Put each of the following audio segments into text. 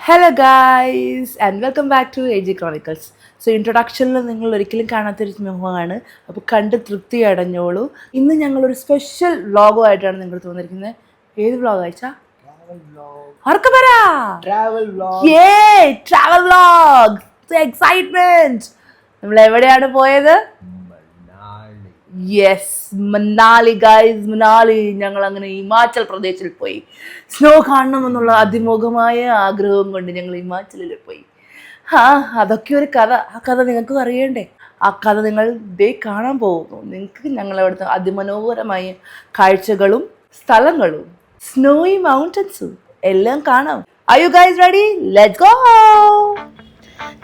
Hello guys and welcome back to AG chronicles. So ഇൻട്രൊഡക്ഷനിൽ നിങ്ങൾ ഒരിക്കലും കാണാത്തൊരു മുഖമാണ്, അപ്പോൾ കണ്ട് തൃപ്തി അടഞ്ഞോളൂ. ഇന്ന് ഞങ്ങളൊരു സ്പെഷ്യൽ വ്ളോഗുമായിട്ടാണ് നിങ്ങൾ തോന്നിയിരിക്കുന്നത്. ഏത് വ്ളോഗ് അയച്ചാ ട്രാവൽ വ്ളോഗ്, എക്സൈറ്റ്മെന്റ്. നമ്മൾ എവിടെയാണ് പോയത്? Yes, Manali guys, Manali. ഞങ്ങൾ അങ്ങനെ ഹിമാചൽ പ്രദേശിൽ പോയി. സ്നോ കാണണമെന്നുള്ള അതിമോഘമായ ആഗ്രഹവും കൊണ്ട് ഞങ്ങൾ ഹിമാചലിൽ പോയി. അതൊക്കെ ഒരു കഥ. ആ കഥ നിങ്ങൾക്കും അറിയണ്ടേ? ആ കഥ നിങ്ങൾ കാണാൻ പോകുന്നു. നിങ്ങൾക്ക് ഞങ്ങൾ അവിടുത്തെ അതിമനോഹരമായ കാഴ്ചകളും സ്ഥലങ്ങളും സ്നോയി മൗണ്ടൻസും എല്ലാം കാണാം. Are you guys ready? Let's go.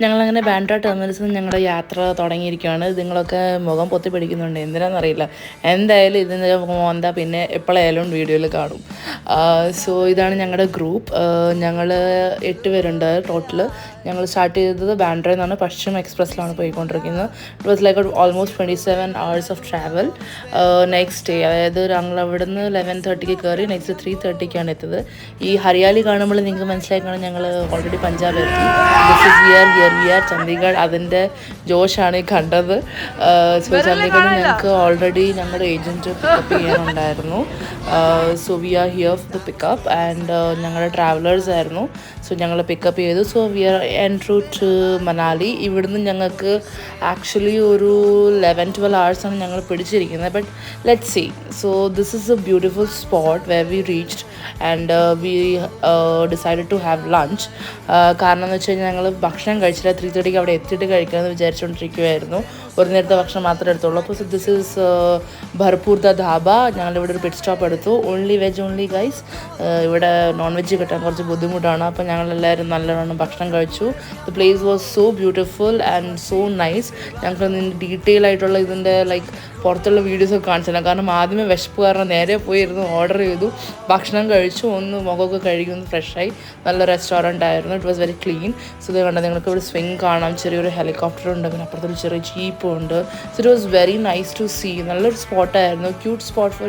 ഞങ്ങളങ്ങനെ ബാൻഡ്ര ടെർമിനൽസിൽ നിന്ന് ഞങ്ങളുടെ യാത്ര തുടങ്ങിയിരിക്കുകയാണ്. നിങ്ങളൊക്കെ മുഖം പൊത്തി പിടിക്കുന്നുണ്ട്, എന്തിനാണെന്നറിയില്ല. എന്തായാലും ഇതിൻ്റെ മോന്ത പിന്നെ എപ്പോഴായാലും വീഡിയോയിൽ കാണും. സോ ഇതാണ് ഞങ്ങളുടെ ഗ്രൂപ്പ്. ഞങ്ങൾ 8 പേരുണ്ട് ടോട്ടൽ. ഞങ്ങൾ സ്റ്റാർട്ട് ചെയ്തത് ബാൻഡ്രയിൽ നിന്നാണ്. പശ്ചിം എക്സ്പ്രസ്സിലാണ് പോയിക്കൊണ്ടിരിക്കുന്നത്. It was like almost 27 hours of travel. Next day, അതായത് ഞങ്ങൾ അവിടെ നിന്ന് 11:30 കയറി നെക്സ്റ്റ് 3:30 എത്തിയത്. ഈ ഹരിയാലി കാണുമ്പോൾ നിങ്ങൾക്ക് മനസ്സിലാക്കണം ഞങ്ങൾ ഓൾറെഡി പഞ്ചാബ് എത്തി. This is we are Chandigarh. അതിൻ്റെ ജോഷാണ് ഈ കണ്ടത്. സോ ചണ്ഡീഗഡ് ഞങ്ങൾക്ക് ഓൾറെഡി ഞങ്ങളുടെ ഏജൻറ്റ് പിക്കപ്പ് ചെയ്യാനുണ്ടായിരുന്നു. So we are here for the pickup and ഞങ്ങളുടെ ട്രാവലേഴ്സ് ആയിരുന്നു. സോ ഞങ്ങൾ പിക്കപ്പ് ചെയ്തു. So we are en route to Manali. ഇവിടുന്ന് ഞങ്ങൾക്ക് ആക്ച്വലി ഒരു 11-12 hours ആണ് ഞങ്ങൾ പിടിച്ചിരിക്കുന്നത്. But let see. So this is a beautiful spot where we reached and we decided to have lunch. കാരണം എന്ന് വെച്ച് കഴിഞ്ഞാൽ ഞങ്ങൾ ഭക്ഷണം കഴിച്ചില്ല. 3:30 അവിടെ എത്തിയിട്ട് കഴിക്കാമെന്ന് വിചാരിച്ചുകൊണ്ടിരിക്കുകയായിരുന്നു. ഒരു നേരത്തെ ഭക്ഷണം മാത്രമേ എടുത്തുള്ളൂ. അപ്പോൾ ദിസ് ഈസ് ഭർപൂർ ദ ധാബ. ഞങ്ങളിവിടെ ഒരു പിറ്റ് സ്റ്റോപ്പ് എടുത്തു. Only veg only guys. ഇവിടെ നോൺ വെജ് കിട്ടാൻ കുറച്ച് ബുദ്ധിമുട്ടാണ്. അപ്പോൾ ഞങ്ങളെല്ലാവരും നല്ലവണ്ണം ഭക്ഷണം കഴിച്ചു. The place was so beautiful and so nice. ഞങ്ങൾക്ക് ഡീറ്റെയിൽ ആയിട്ടുള്ള ഇതിൻ്റെ പുറത്തുള്ള വീഡിയോസൊക്കെ കാണിച്ചില്ല. കാരണം ആദ്യമേ വിശപ്പ് കാരണം നേരെ പോയിരുന്നു, ഓർഡർ ചെയ്തു, ഭക്ഷണം കഴിച്ചു, ഒന്ന് മുഖമൊക്കെ കഴുകി ഒന്ന് ഫ്രഷായി. നല്ല റെസ്റ്റോറൻ്റ് ആയിരുന്നു. It was very clean. So ഇത് കണ്ടത് നിങ്ങൾക്ക് ഇവിടെ സ്വിങ് കാണാം. ചെറിയൊരു ഹെലികോപ്റ്റർ ഉണ്ട്, പിന്നെ അപ്പുറത്തൊരു ചെറിയ ജീപ്പും ഉണ്ട്. So it was very nice to see. നല്ലൊരു സ്പോട്ടായിരുന്നു. Cute spot for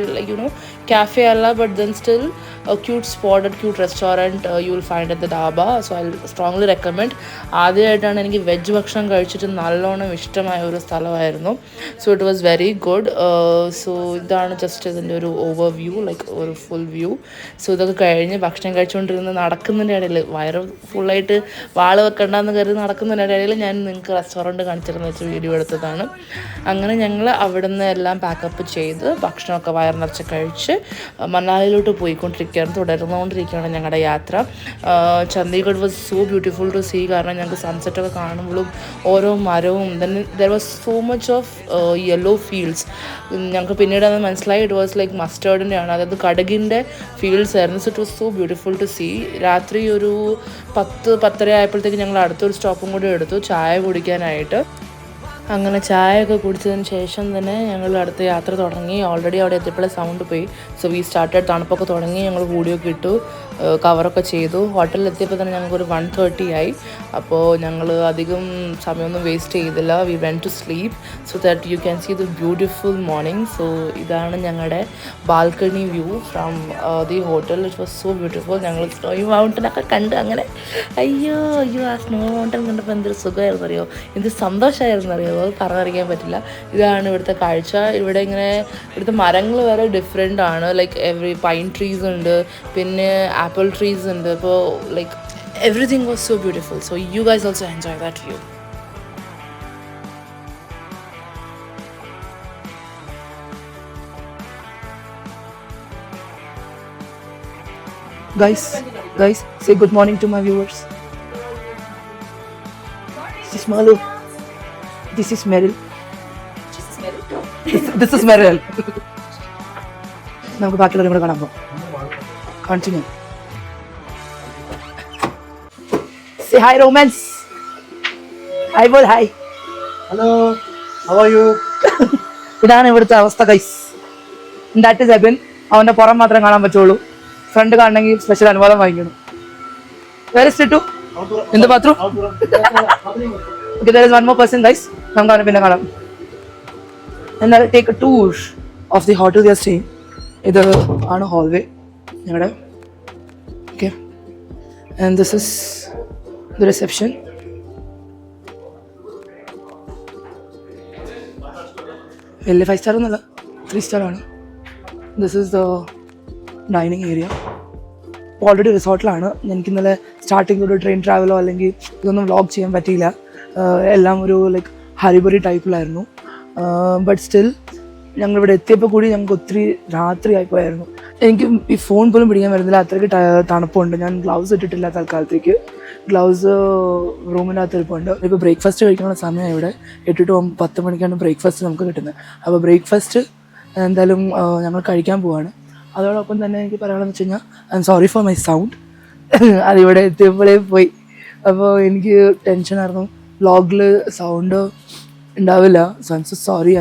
cafe alla, but then still a cute spot, a cute restaurant you will find at the dhaba. So I'll strongly recommend. ആദ്യമായിട്ടാണ് എനിക്ക് veg ഭക്ഷണം കഴിച്ചിട്ട് നല്ലോണം ഇഷ്ടമായ ഒരു സ്ഥലമായിരുന്നു. So it was very good. So ഇതാണ് just ഇതിൻ്റെ ഒരു ഓവർ വ്യൂ, ഒരു ഫുൾ വ്യൂ. സോ ഇതൊക്കെ കഴിഞ്ഞ് ഭക്ഷണം കഴിച്ചുകൊണ്ടിരുന്ന് നടക്കുന്നതിൻ്റെ ഇടയിൽ വയറ് ഫുള്ളായിട്ട് വാള് വെക്കണ്ടെന്ന് കരുതി നടക്കുന്നതിൻ്റെ ഇടയിൽ ഞാൻ നിങ്ങൾക്ക് റെസ്റ്റോറൻറ്റ് കാണിച്ചിരുന്ന വെച്ച് വീഡിയോ എടുത്തതാണ്. അങ്ങനെ ഞങ്ങൾ അവിടെ നിന്ന് എല്ലാം പാക്കപ്പ് ചെയ്ത് ഭക്ഷണമൊക്കെ വയറ് നിറച്ച് കഴിച്ച് മനാലിയിലോട്ട് തുടർന്നുകൊണ്ടിരിക്കുകയാണ് ഞങ്ങളുടെ യാത്ര. Chandigarh was so beautiful to see. കാരണം ഞങ്ങൾക്ക് സൺസെറ്റൊക്കെ കാണുമ്പോഴും ഓരോ മരവും there was so much of yellow fields. ഞങ്ങൾക്ക് പിന്നീട് അത് മനസ്സിലായി ഇറ്റ് വാസ് ലൈക്ക് മസ്റ്റേർഡിൻ്റെ ആണ്, അതായത് കടുകിൻ്റെ ഫീൽഡ്സ് ആയിരുന്നു. So it was so beautiful to see. രാത്രി ഒരു 10-10:30 ആയപ്പോഴത്തേക്ക് ഞങ്ങൾ അടുത്തൊരു സ്റ്റോപ്പും കൂടി എടുത്തു ചായ കുടിക്കാനായിട്ട്. അങ്ങനെ ചായയൊക്കെ കുടിച്ചതിന് ശേഷം തന്നെ ഞങ്ങൾ അടുത്ത യാത്ര തുടങ്ങി. ഓൾറെഡി അവിടെ എത്തിയപ്പോഴേ സൗണ്ട് പോയി. So we started. തണുപ്പൊക്കെ തുടങ്ങി. ഞങ്ങൾ കൂടിയൊക്കെ ഇട്ടു, കവറൊക്കെ ചെയ്തു. ഹോട്ടലിൽ എത്തിയപ്പോൾ തന്നെ ഞങ്ങൾക്കൊരു 1:30 ആയി. അപ്പോൾ ഞങ്ങൾ അധികം സമയമൊന്നും വേസ്റ്റ് ചെയ്തില്ല. We went to sleep so that you can see the beautiful morning. So ഇതാണ് ഞങ്ങളുടെ balcony view from the hotel. It was so beautiful. ഞങ്ങൾ സ്നോ മൗണ്ടനൊക്കെ കണ്ട് അങ്ങനെ അയ്യോ ആ സ്നോ മൗണ്ടൻ കണ്ടപ്പോൾ എന്തൊരു സുഖമായിരുന്നു അറിയോ, എന്ത് സന്തോഷമായിരുന്നു അറിയോ, അത് പറഞ്ഞറിയിക്കാൻ പറ്റില്ല. ഇതാണ് ഇവിടുത്തെ കാഴ്ച. ഇവിടുത്തെ മരങ്ങൾ വരെ ഡിഫറെൻ്റ് ആണ്. എവറി പൈൻ ട്രീസ് ഉണ്ട്, പിന്നെ ആപ്പിൾ ട്രീസ് ഉണ്ട്. അപ്പോൾ everything was so beautiful. So you guys also enjoy that view. Guys, say good morning to my viewers. This is Malu. This is Meryl. This is Meryl. നമുക്ക് ബാക്കിയുള്ളവരും കൂടെ കാണാൻ പോകാം. Continue. Say hi, Romance. Hi, boy. Hi. Hello. How are you? ഇതാണ് ഇവിടുത്തെ അവസ്ഥ guys. That is Ebin. അവൻ്റെ പുറം മാത്രം കാണാൻ പറ്റുള്ളൂ. ഫ്രണ്ട് കാണണമെങ്കിൽ സ്പെഷ്യൽ അനുവാദം വാങ്ങിക്കണം. Where is Titu? In the bathroom? Okay, there is one more person guys. നമുക്ക് അവനെ പിന്നെ കാണാം. And I'll take a tour of the hotel we are staying. ഇത് ആണ് hallway ഞങ്ങളുടെ. Okay. And this is the reception. വലിയ 5 star ഒന്നുമല്ല, 3 star ആണ്. This is the dining area. Already റിസോർട്ടിലാണ്. എനിക്ക് ഇന്നലെ സ്റ്റാർട്ടിംഗ് ഒരു ട്രെയിൻ ട്രാവലോ അല്ലെങ്കിൽ ഇതൊന്നും വ്ളോഗ് ചെയ്യാൻ പറ്റിയില്ല. എല്ലാം ഒരു ലൈക്ക് ഹരിബറി ടൈപ്പിലായിരുന്നു. ബട്ട് സ്റ്റിൽ ഞങ്ങളിവിടെ എത്തിയപ്പോൾ കൂടി ഞങ്ങൾക്ക് ഒത്തിരി രാത്രിയായിപ്പോയായിരുന്നു. എനിക്ക് ഈ ഫോൺ പോലും പിടിക്കാൻ വരുന്നില്ല, അത്രയ്ക്ക് തണുപ്പുണ്ട്. ഞാൻ ഗ്ലൗസ് ഇട്ടിട്ടില്ല തൽക്കാലത്തേക്ക്. ഗ്ലൗസ് റൂമിനകത്ത് ഇരിപ്പുണ്ട്. ഇപ്പോൾ ബ്രേക്ക്ഫാസ്റ്റ് കഴിക്കാനുള്ള സമയം ഇവിടെ 8 to 10 മണിക്കാണ് ബ്രേക്ക്ഫാസ്റ്റ് നമുക്ക് കിട്ടുന്നത്. അപ്പോൾ ബ്രേക്ക്ഫാസ്റ്റ് എന്തായാലും ഞങ്ങൾ കഴിക്കാൻ പോവാണ്. അതോടൊപ്പം തന്നെ എനിക്ക് പറയാനുള്ളതെന്ന് വെച്ച് കഴിഞ്ഞാൽ I'm sorry for my sound. അതിവിടെ എത്തിയപ്പോഴേ പോയി. അപ്പോൾ എനിക്ക് ടെൻഷനായിരുന്നു, വ്ളോഗിൽ സൗണ്ട് ഉണ്ടാവില്ല. So I'm so sorry.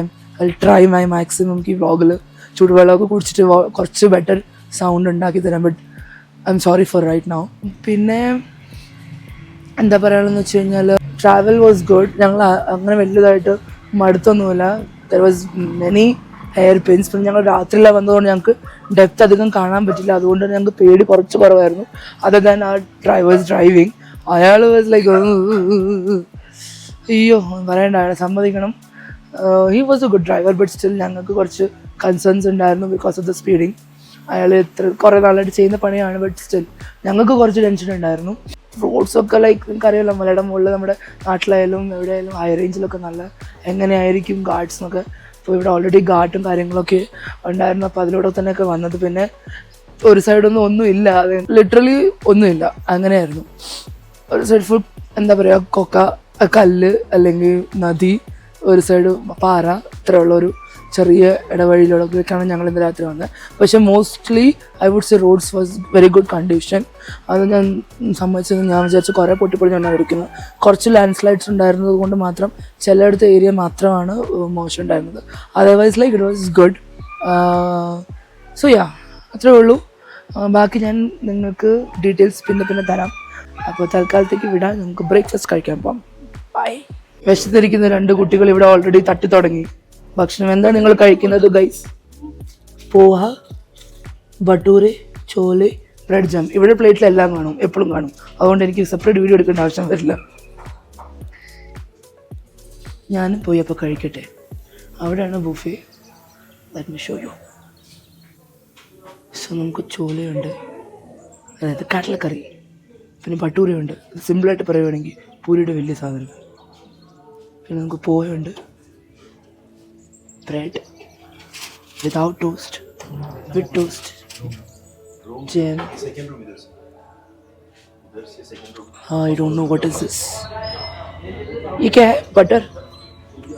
I try my maximum ഈ വ്ളോഗിൽ ചൂടുവെള്ളമൊക്കെ കുടിച്ചിട്ട് കുറച്ച് ബെറ്റർ സൗണ്ട് ഉണ്ടാക്കി തരാം. But I'm sorry for right now. പിന്നെ എന്താ പറയുകയെന്ന് വെച്ച് കഴിഞ്ഞാൽ ട്രാവൽ വാസ് ഗുഡ്. ഞങ്ങൾ അങ്ങനെ വലുതായിട്ട് മടുത്തൊന്നുമില്ല. There was many hairpins. പിന്നെ ഞങ്ങൾ രാത്രിയിലാണ് വന്നതുകൊണ്ട് ഞങ്ങൾക്ക് ഡെപ്ത് അധികം കാണാൻ പറ്റില്ല. അതുകൊണ്ട് ഞങ്ങൾക്ക് പേടി കുറച്ച് കുറവായിരുന്നു. അതർ ദാൻ ആ ഡ്രൈവേഴ്സ് ഡ്രൈവിങ്. അയാൾ വാസ് ലൈക്ക് അയ്യോ പറയണ്ട, അയാളെ സമ്മതിക്കണം. He was A good driver. But still ഞങ്ങൾക്ക് കുറച്ച് കൺസേൺസ് ഉണ്ടായിരുന്നു ബിക്കോസ് ഓഫ് ദ സ്പീഡിങ്. അയാൾ കുറേ നാളായിട്ട് ചെയ്യുന്ന പണിയാണ്. ബട്ട് സ്റ്റിൽ ഞങ്ങൾക്ക് കുറച്ച് ടെൻഷൻ ഉണ്ടായിരുന്നു. റോഡ്സൊക്കെ ലൈക്ക് നിങ്ങൾക്കറിയാമല്ലോ, മലയുടെ മുകളിൽ നമ്മുടെ നാട്ടിലായാലും എവിടെയായാലും ഹൈ റേഞ്ചിലൊക്കെ നല്ല എങ്ങനെയായിരിക്കും ഗാർഡ്സ് എന്നൊക്കെ. അപ്പോൾ ഇവിടെ ഓൾറെഡി ഗാർഡും കാര്യങ്ങളൊക്കെ ഉണ്ടായിരുന്നു. അപ്പോൾ അതിലൂടെ തന്നെയൊക്കെ വന്നത്. പിന്നെ ഒരു സൈഡൊന്നും ഒന്നുമില്ല, ലിറ്ററലി ഒന്നുമില്ല, അങ്ങനെയായിരുന്നു. ഒരു സൈഡ് ഫുൾ എന്താ പറയുക, കല്ല് അല്ലെങ്കിൽ നദി, ഒരു സൈഡ് പാറ, ഇത്രയുള്ളൊരു ചെറിയ ഇടവഴിയിലൂടെയൊക്കെയാണ് ഞങ്ങൾ ഇന്ന് രാത്രി വന്നത്. പക്ഷേ mostly I would say roads was very good condition. അത് ഞാൻ സംബന്ധിച്ചത് ഞാൻ വിചാരിച്ചു കുറേ പൊട്ടിപ്പൊളിഞ്ഞുകൊണ്ടായിരിക്കുന്നത്. കുറച്ച് ലാൻഡ് സ്ലൈഡ്സ് ഉണ്ടായിരുന്നത് കൊണ്ട് മാത്രം ചിലയിടത്ത് ഏരിയ മാത്രമാണ് മോശം ഉണ്ടായിരുന്നത്. Otherwise like it was good. So yeah, അത്രേ ഉള്ളൂ. ബാക്കി ഞാൻ നിങ്ങൾക്ക് ഡീറ്റെയിൽസ് പിന്നെ തരാം. അപ്പോൾ തൽക്കാലത്തേക്ക് വിടാൻ നമുക്ക് ബ്രേക്ക്ഫാസ്റ്റ് കഴിക്കാൻ പോകാം. ബൈ. വിശന്നിരിക്കുന്ന 2 കുട്ടികൾ ഇവിടെ ഓൾറെഡി തട്ടി തുടങ്ങി ഭക്ഷണം. എന്താ നിങ്ങൾ കഴിക്കുന്നത് guys? Poha, bhature, chole, bread jam. ഇവിടെ പ്ലേറ്റിലെല്ലാം കാണും, എപ്പോഴും കാണും. അതുകൊണ്ട് എനിക്ക് സെപ്പറേറ്റ് വീഡിയോ എടുക്കേണ്ട ആവശ്യം വരില്ല. ഞാനും പോയി അപ്പോൾ കഴിക്കട്ടെ. അവിടെയാണ് buffet. Let me show you. So നമുക്ക് ചോലയുണ്ട്, അതായത് കടലക്കറി. പിന്നെ ഭട്ടൂരയുണ്ട്. സിമ്പിളായിട്ട് പറയുകയാണെങ്കിൽ പൂരിയുടെ വലിയ സാധനം. പിന്നെ നമുക്ക് പോഹയുണ്ട്, bread without toast, with toast, jam. Second room is this. Second room. I don't know what is this. ये क्या है? Butter.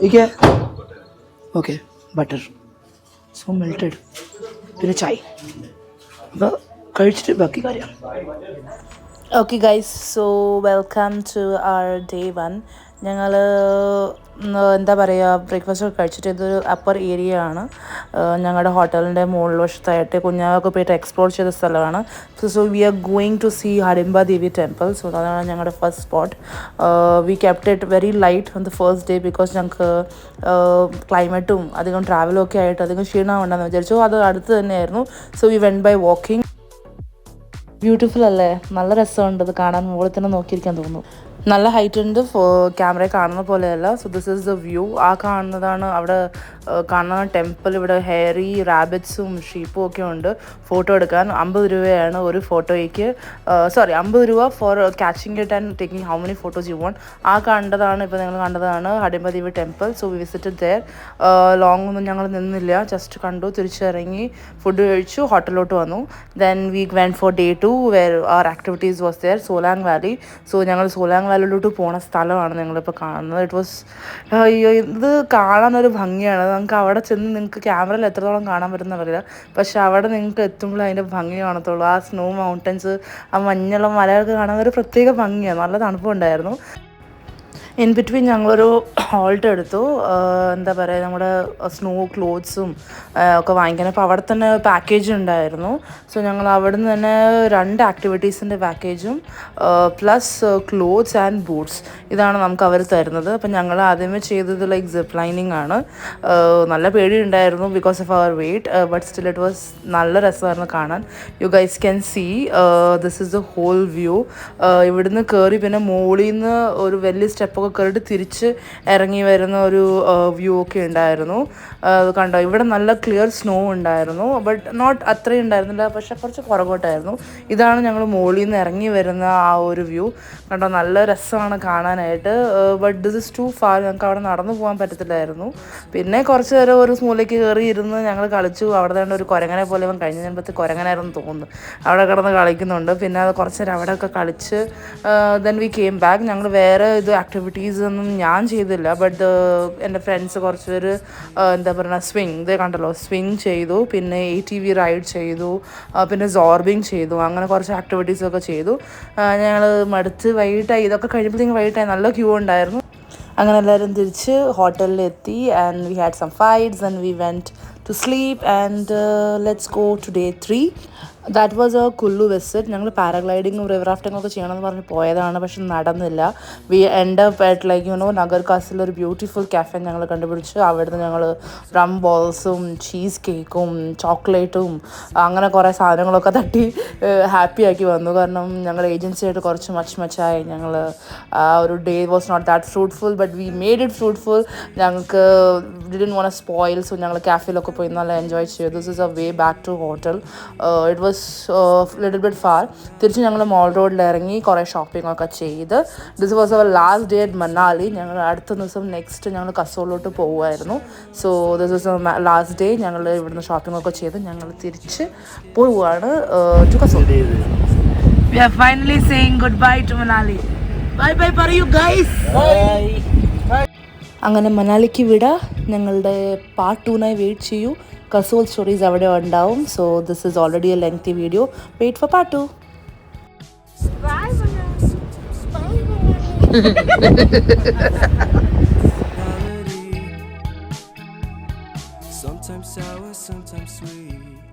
ये क्या है? Okay, butter. So melted. പിന്നെ ചായ. അപ്പോൾ കഴിച്ചിട്ട് ബാക്കി കാര്യം. Okay guys, so welcome to our day 1. ഞങ്ങൾ എന്താ പറയുക, ബ്രേക്ക്ഫാസ്റ്റ് ഒക്കെ കഴിച്ചിട്ട് ഇതൊരു അപ്പർ ഏരിയ ആണ്. ഞങ്ങളുടെ ഹോട്ടലിൻ്റെ മുകളിൽ വശത്തായിട്ട് കുഞ്ഞാവൊക്കെ പോയിട്ട് എക്സ്പ്ലോർ ചെയ്ത സ്ഥലമാണ്. So we are going to see Hadimba Devi temple. So അതാണ് ഞങ്ങളുടെ first spot. We kept it very light on the first day because ഞങ്ങൾക്ക് ക്ലൈമറ്റും അധികം ട്രാവലും ഒക്കെ ആയിട്ട് അധികം ക്ഷീണമുണ്ടെന്ന് വിചാരിച്ചു. അത് അടുത്ത് തന്നെയായിരുന്നു. So we went by walking. Beautiful അല്ലേ? നല്ല രസമുണ്ട് ഇത് കാണാൻ. മുകളിൽ തന്നെ നോക്കിയിരിക്കാൻ തോന്നുന്നു. നല്ല ഹൈറ്റ് ഉണ്ട്, ക്യാമറയിൽ കാണുന്ന പോലെയല്ല. So this is the view. ആ കാണുന്നതാണ് അവിടെ കാണുന്ന ടെമ്പിൾ. ഇവിടെ ഹെയറി റാബിറ്റ്സും ഷീപ്പും ഒക്കെ ഉണ്ട്. ഫോട്ടോ എടുക്കാൻ 50 രൂപയാണ് ഒരു ഫോട്ടോയ്ക്ക്. 50 രൂപ for catching it and taking how many photos you want. ആ കണ്ടതാണ്, ഇപ്പോൾ നിങ്ങൾ കണ്ടതാണ് Hadimba Devi temple. So we visited there. Long ഒന്നും ഞങ്ങൾ നിന്നില്ല, ജസ്റ്റ് കണ്ടു, തിരിച്ചിറങ്ങി ഫുഡ് കഴിച്ചു, ഹോട്ടലിലോട്ട് വന്നു. Then we went for day 2 where our activities was there, Solang valley. So ഞങ്ങൾ സോലാങ് വാലിയിലോട്ട് പോണ സ്ഥലമാണ് നിങ്ങളിപ്പോൾ കാണുന്നത്. ഇറ്റ് വാസ് ഇത് കാണാനൊരു ഭംഗിയാണ്. നമുക്ക് അവിടെ ചെന്ന് നിങ്ങൾക്ക് ക്യാമറയിൽ എത്രത്തോളം കാണാൻ പറ്റുന്ന അറിയില്ല, പക്ഷെ അവിടെ നിങ്ങൾക്ക് എത്തുമ്പോൾ അതിൻ്റെ ഭംഗി കാണത്തുള്ളൂ. ആ സ്നോ മൗണ്ടൻസ്, ആ മഞ്ഞുള്ള മലയൊക്കെ കാണാൻ ഒരു പ്രത്യേക ഭംഗിയാണ്. നല്ല തണുപ്പുണ്ടായിരുന്നു. ഇൻ ബിറ്റ്വീൻ ഞങ്ങളൊരു ഹോൾട്ട് എടുത്തു. എന്താ പറയുക, നമ്മുടെ സ്നോ ക്ലോത്ത്സും ഒക്കെ വാങ്ങിക്കാൻ. അപ്പോൾ അവിടെ തന്നെ പാക്കേജ് ഉണ്ടായിരുന്നു. സോ ഞങ്ങൾ അവിടെ നിന്ന് തന്നെ 2 ആക്ടിവിറ്റീസിൻ്റെ പാക്കേജും പ്ലസ് ക്ലോത്ത്സ് ആൻഡ് ബൂട്ട്സ് ഇതാണ് നമുക്ക് അവർ തരുന്നത്. അപ്പം ഞങ്ങൾ ആദ്യമേ ചെയ്തത് ലൈക്ക് സിപ്പ് ലൈനിങ് ആണ്. നല്ല പേടിയുണ്ടായിരുന്നു because of our weight, but still it was നല്ല രസമായിരുന്നു കാണാൻ. You guys can see this is the whole view. ഇവിടുന്ന് കയറി പിന്നെ മുകളിൽ നിന്ന് ഒരു വലിയ സ്റ്റെപ്പൊക്കെ കയറിയിട്ട് തിരിച്ച് ഇറങ്ങി വരുന്ന ഒരു വ്യൂ ഒക്കെ ഉണ്ടായിരുന്നു. കണ്ടോ, ഇവിടെ നല്ല ക്ലിയർ സ്നോ ഉണ്ടായിരുന്നു, ബട്ട് നോട്ട് അത്രയും ഉണ്ടായിരുന്നില്ല, പക്ഷെ കുറച്ച് പുറകോട്ടായിരുന്നു. ഇതാണ് ഞങ്ങൾ മുകളിൽ നിന്ന് ഇറങ്ങി വരുന്ന ആ ഒരു വ്യൂ. കണ്ടോ, നല്ല രസമാണ് കാണാനായിട്ട്. But this is to far, ഞങ്ങൾക്ക് അവിടെ നടന്നു പോകാൻ പറ്റത്തില്ലായിരുന്നു. പിന്നെ കുറച്ച് നേരം ഒരു സ്മൂലേക്ക് കയറി ഇരുന്ന് ഞങ്ങൾ കളിച്ചു. അവിടെ തന്നെ ഒരു കുരങ്ങനെ പോലെ ഇവൻ കഴിഞ്ഞ ജന്മത്തിൽ കുരങ്ങനായിരുന്നു തോന്നുന്നു, അവിടെ കിടന്ന് കളിക്കുന്നുണ്ട്. പിന്നെ അത് കുറച്ച് നേരം അവിടെയൊക്കെ കളിച്ച് ദെൻ വി കെയിം ബാക്ക്. ഞങ്ങൾ വേറെ ആക്ടിവിറ്റീസ് ഒന്നും ഞാൻ ചെയ്തില്ല, ബട്ട് എൻ്റെ ഫ്രണ്ട്സ് കുറച്ച് പേര് എന്താ പറയുക, സ്വിങ്, ഇത് കണ്ടല്ലോ, സ്വിങ് ചെയ്തു, പിന്നെ ATV റൈഡ് ചെയ്തു, പിന്നെ സോർബിങ് ചെയ്തു. അങ്ങനെ കുറച്ച് ആക്ടിവിറ്റീസൊക്കെ ചെയ്തു. ഞങ്ങൾ മടുത്ത് വൈകിട്ടായി. ഇതൊക്കെ കഴിയുമ്പോഴത്തേക്കും വൈകിട്ടായി. നല്ല ക്യൂ ഉണ്ടായിരുന്നു. അങ്ങനെ എല്ലാവരും തിരിച്ച് ഹോട്ടലിലെത്തി. And we had some fights and we went to sleep. And let's go to day 3. That was a Kullu visit. ഞങ്ങൾ പാരാഗ്ലൈഡിങ്ങും റിവർ റാഫ്റ്റിംഗ് ഒക്കെ ചെയ്യണമെന്ന് പറഞ്ഞ് പോയതാണ്, പക്ഷെ നടന്നില്ല. V end up at like Nagar castle ഒരു ബ്യൂട്ടിഫുൾ കാഫെ ഞങ്ങൾ കണ്ടുപിടിച്ചു. അവിടുന്ന് ഞങ്ങൾ റം ബോൾസും ചീസ് കേക്കും ചോക്ലേറ്റും അങ്ങനെ കുറേ സാധനങ്ങളൊക്കെ തട്ടി ഹാപ്പിയാക്കി വന്നു. കാരണം ഞങ്ങൾ ഏജൻസിയായിട്ട് കുറച്ച് മച്ചായി. ഞങ്ങൾ ഒരു day was not that fruitful, but we made it fruitful. ഞങ്ങൾക്ക് didn't want to spoil. So ഞങ്ങൾ കാഫേയിലൊക്കെ പോയി നല്ല എൻജോയ് ചെയ്തു. This is a way back to hotel. It was little bit far. തിരിച്ച് ഞങ്ങൾ മോൾ റോഡിൽ ഇറങ്ങി കുറേ ഷോപ്പിംഗ് ഒക്കെ ചെയ്ത്. This was our last day at Manali. ഞങ്ങൾ അടുത്ത ദിവസം നെക്സ്റ്റ് ഞങ്ങൾ കസോളിലോട്ട് പോകുമായിരുന്നു. So this was last day. ഞങ്ങൾ ഇവിടുന്ന് ഷോപ്പിംഗ് ഒക്കെ ചെയ്ത് ഞങ്ങൾ തിരിച്ച് പോവുകയാണ് to Kasol. We are finally saying goodbye to Manali. Bye bye പറയൂ guys. Bye. അങ്ങനെ മനാലിക്ക് വിട. ഞങ്ങളുടെ പാർട്ട് 2 വെയിറ്റ് ചെയ്യൂ. കസോൾ സ്റ്റോറീസ് അവിടെ ഉണ്ടാവും. So this is already a lengthy video. Wait for part 2. Sometimes sour, sometimes sweet.